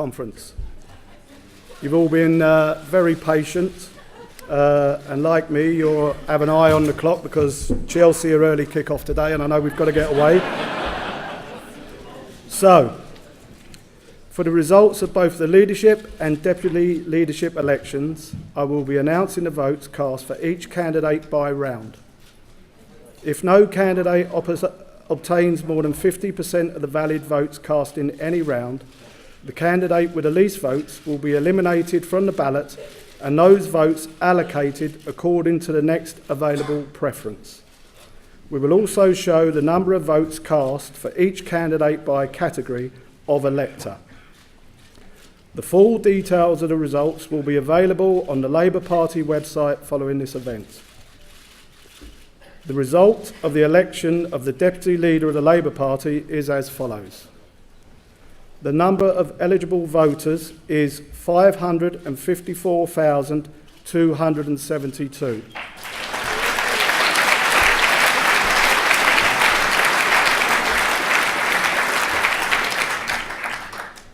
conference. You've all been very patient, and like me, you have an eye on the clock because Chelsea are early kick-off today, and I know we've got to get away. So, for the results of both the leadership and deputy leadership elections, I will be announcing the votes cast for each candidate by round. If no candidate obtains more than 50% of the valid votes cast in any round, the candidate with the least votes will be eliminated from the ballot and those votes allocated according to the next available preference. We will also show the number of votes cast for each candidate by category of elector. The full details of the results will be available on the Labour Party website following this event. The result of the election of the Deputy Leader of the Labour Party is as follows. The number of eligible voters is 554,272.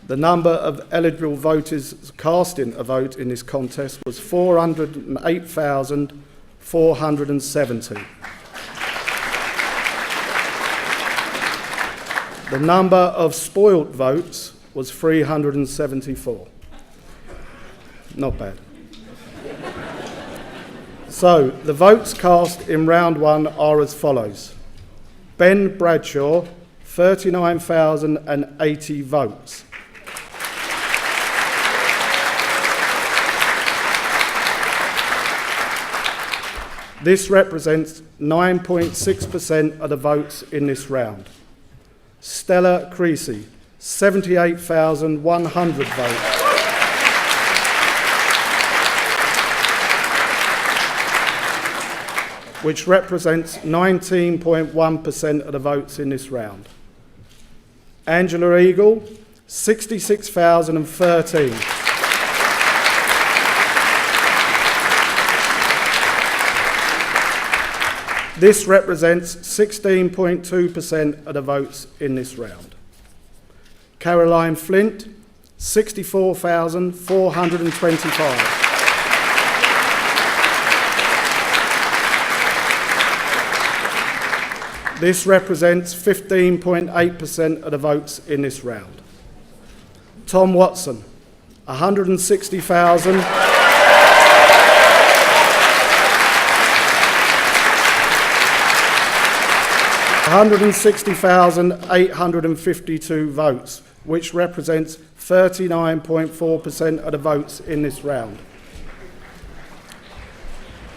The number of eligible voters casting a vote in this contest was 408,470. The number of spoilt votes was 374. Not bad. So, the votes cast in round one are as follows. Ben Bradshaw, 39,080 votes. This represents 9.6% of the votes in this round. Stella Creasy, 78,100 votes. Which represents 19.1% of the votes in this round. Angela Eagle, 66,013. This represents 16.2% of the votes in this round. Caroline Flint, 64,425. This represents 15.8% of the votes in this round. Tom Watson, 160,000. 160,852 votes, which represents 39.4% of the votes in this round.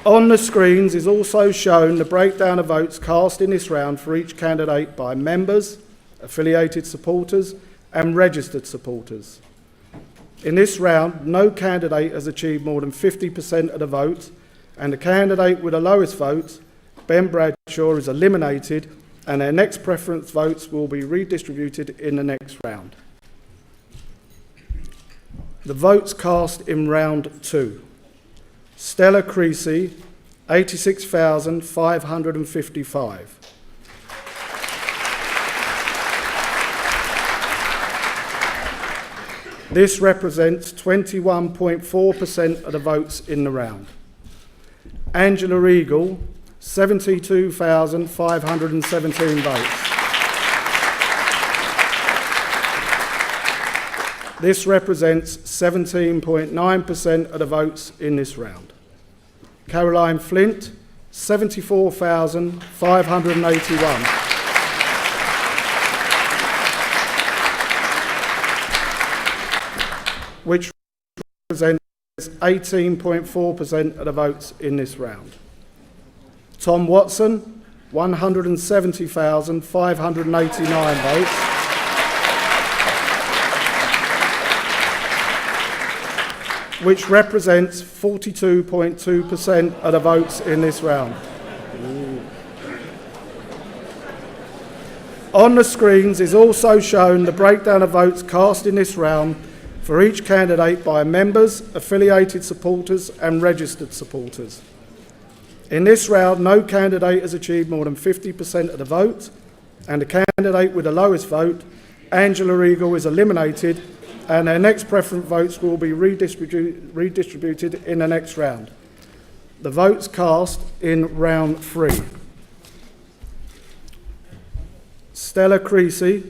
On the screens is also shown the breakdown of votes cast in this round for each candidate by members, affiliated supporters, and registered supporters. In this round, no candidate has achieved more than 50% of the vote, and the candidate with the lowest votes, Ben Bradshaw, is eliminated, and their next preference votes will be redistributed in the next round. The votes cast in round two. Stella Creasy, 86,555. This represents 21.4% of the votes in the round. Angela Eagle, 72,517 votes. This represents 17.9% of the votes in this round. Caroline Flint, 74,581. Which represents 18.4% of the votes in this round. Tom Watson, 170,589 votes. Which represents 42.2% of the votes in this round. On the screens is also shown the breakdown of votes cast in this round for each candidate by members, affiliated supporters, and registered supporters. In this round, no candidate has achieved more than 50% of the vote, and the candidate with the lowest vote, Angela Eagle, is eliminated, and their next preference votes will be redistributed in the next round. The votes cast in round 3. Stella Creasy,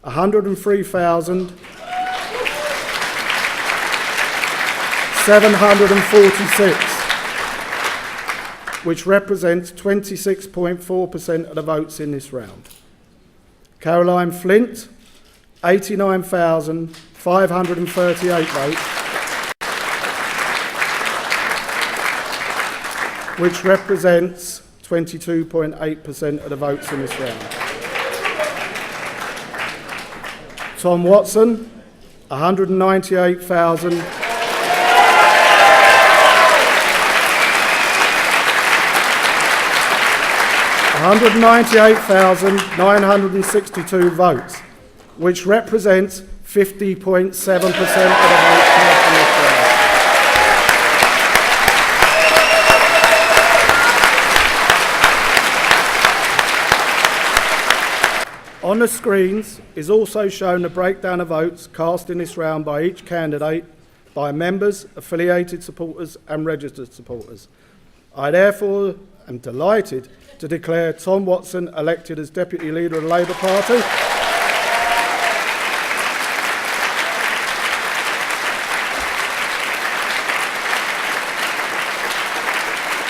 103,746, which represents 26.4% of the votes in this round. Caroline Flint, 89,538 votes, which represents 22.8% of the votes in this round. Tom Watson, 198,962 votes, which represents 50.7% of the votes cast in this round. On the screens is also shown a breakdown of votes cast in this round by each candidate, by members, affiliated supporters and registered supporters. I therefore am delighted to declare Tom Watson elected as Deputy Leader of the Labour Party.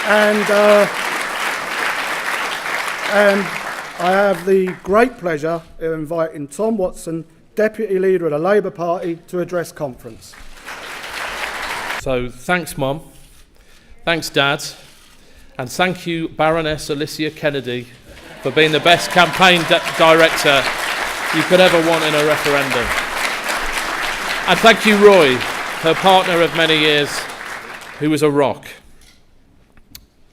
And I have the great pleasure of inviting Tom Watson, Deputy Leader of the Labour Party, to address conference. So thanks, Mum. Thanks, Dad. And thank you, Baroness Alicia Kennedy, for being the best campaign director you could ever want in a referendum. And thank you, Roy, her partner of many years, who was a rock.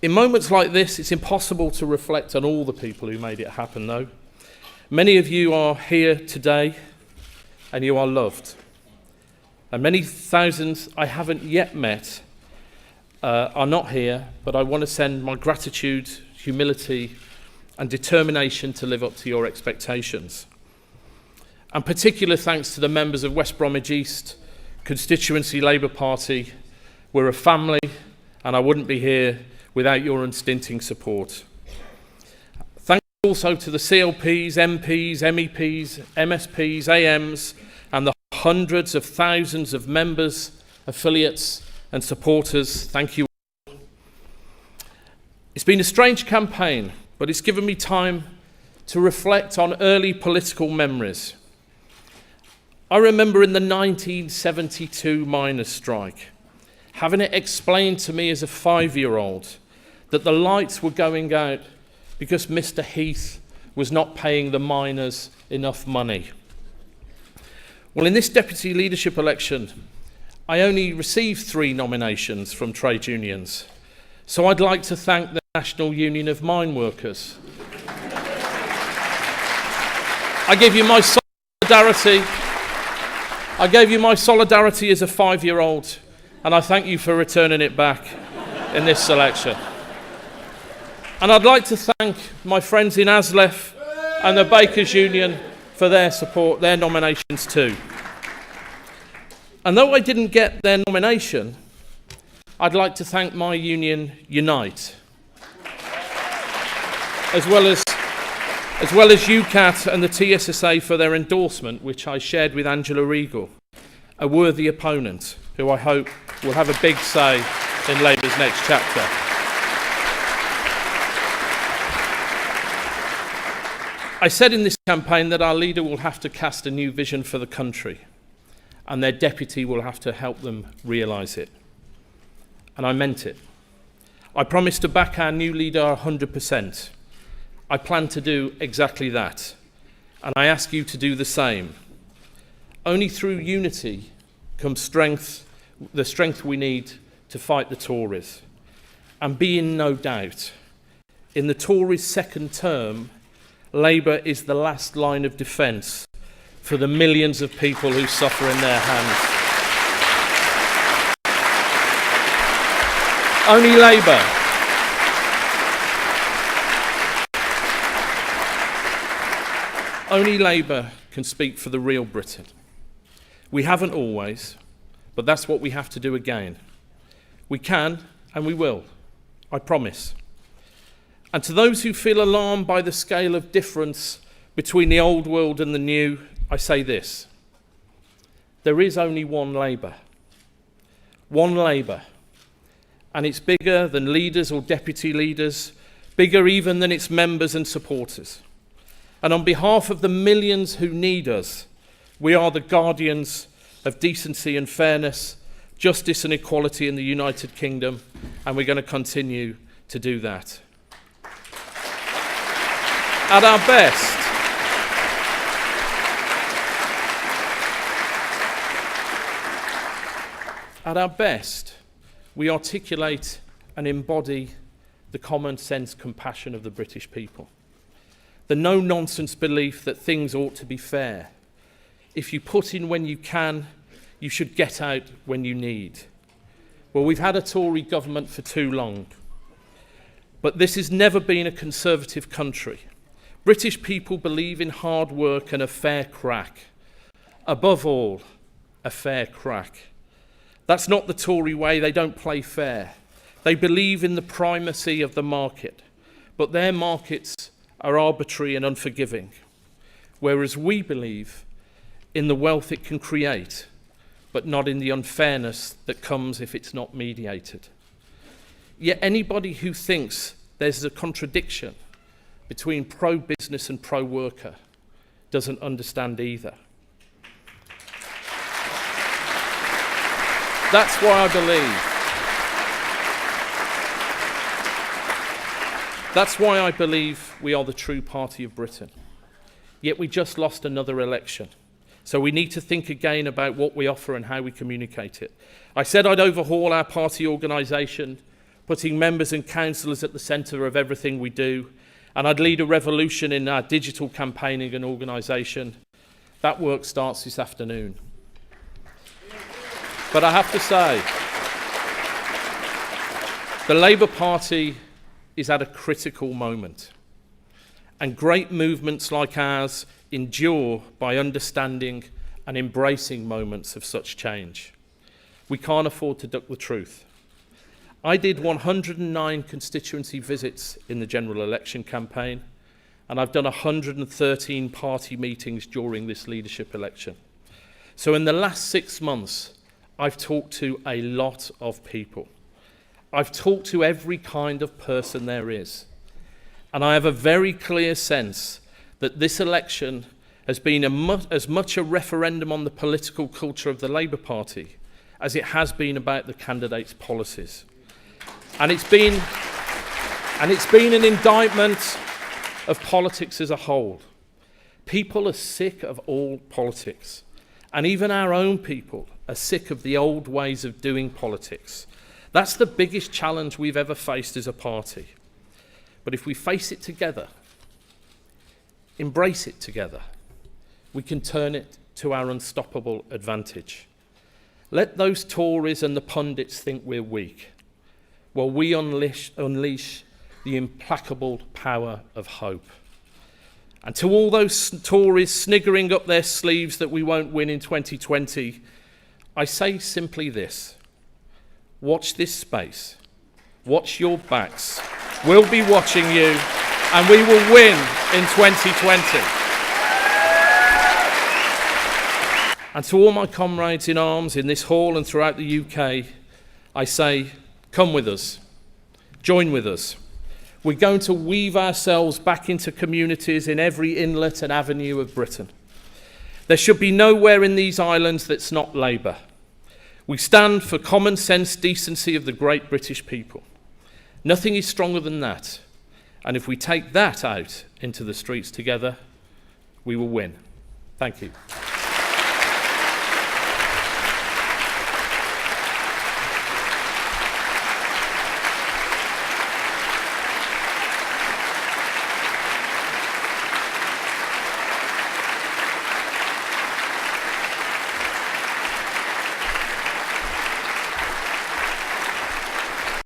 In moments like this, it's impossible to reflect on all the people who made it happen, though. Many of you are here today, and you are loved. And many thousands I haven't yet met are not here, but I want to send my gratitude, humility, and determination to live up to your expectations. And particular thanks to the members of West Bromwich East Constituency Labour Party. We're a family, and I wouldn't be here without your unstinting support. Thanks also to the CLPs, MPs, MEPs, MSPs, AMs, and the hundreds of thousands of members, affiliates, and supporters. Thank you all. It's been a strange campaign, but it's given me time to reflect on early political memories. I remember in the 1972 miners' strike, having it explained to me as a 5-year-old that the lights were going out because Mr. Heath was not paying the miners enough money. Well, in this deputy leadership election, I only received 3 nominations from trade unions. So I'd like to thank the National Union of Mine Workers. I gave you my solidarity as a 5-year-old, and I thank you for returning it back in this selection. And I'd like to thank my friends in ASLEF and the Bakers Union for their support, their nominations too. And though I didn't get their nomination, I'd like to thank my union, Unite, as well as UCAT and the TSSA for their endorsement, which I shared with Angela Regal, a worthy opponent who I hope will have a big say in Labour's next chapter. I said in this campaign that our leader will have to cast a new vision for the country, and their deputy will have to help them realise it. And I meant it. I promised to back our new leader 100%. I plan to do exactly that, and I ask you to do the same. Only through unity comes strength, the strength we need to fight the Tories. And be in no doubt, in the Tories' second term, Labour is the last line of defence for the millions of people who suffer in their hands. Only Labour can speak for the real Britain. We haven't always, but that's what we have to do again. We can and we will, I promise. And to those who feel alarmed by the scale of difference between the old world and the new, I say this: there is only one Labour. One Labour. And it's bigger than leaders or deputy leaders, bigger even than its members and supporters. And on behalf of the millions who need us, we are the guardians of decency and fairness, justice and equality in the United Kingdom, and we're going to continue to do that. At our best, we articulate and embody the common sense compassion of the British people. The no-nonsense belief that things ought to be fair. If you put in when you can, you should get out when you need. Well, we've had a Tory government for too long, but this has never been a Conservative country. British people believe in hard work and a fair crack. Above all, a fair crack. That's not the Tory way. They don't play fair. They believe in the primacy of the market, but their markets are arbitrary and unforgiving, whereas we believe in the wealth it can create, but not in the unfairness that comes if it's not mediated. Yet anybody who thinks there's a contradiction between pro-business and pro-worker doesn't understand either. That's why I believe we are the true party of Britain. Yet we just lost another election. So we need to think again about what we offer and how we communicate it. I said I'd overhaul our party organisation, putting members and councillors at the centre of everything we do, and I'd lead a revolution in our digital campaigning and organisation. That work starts this afternoon. But I have to say, the Labour Party is at a critical moment, and great movements like ours endure by understanding and embracing moments of such change. We can't afford to duck the truth. I did 109 constituency visits in the general election campaign, and I've done 113 party meetings during this leadership election. So in the last 6 months, I've talked to a lot of people. I've talked to every kind of person there is. And I have a very clear sense that this election has been as much a referendum on the political culture of the Labour Party as it has been about the candidates' policies. And it's been an indictment of politics as a whole. People are sick of all politics. And even our own people are sick of the old ways of doing politics. That's the biggest challenge we've ever faced as a party. But if we face it together, embrace it together, we can turn it to our unstoppable advantage. Let those Tories and the pundits think we're weak, while we unleash the implacable power of hope. And to all those Tories sniggering up their sleeves that we won't win in 2020, I say simply this: watch this space, watch your backs. We'll be watching you, and we will win in 2020. And to all my comrades in arms in this hall and throughout the UK, I say, come with us, join with us. We're going to weave ourselves back into communities in every inlet and avenue of Britain. There should be nowhere in these islands that's not Labour. We stand for common sense decency of the great British people. Nothing is stronger than that. And if we take that out into the streets together, we will win. Thank you.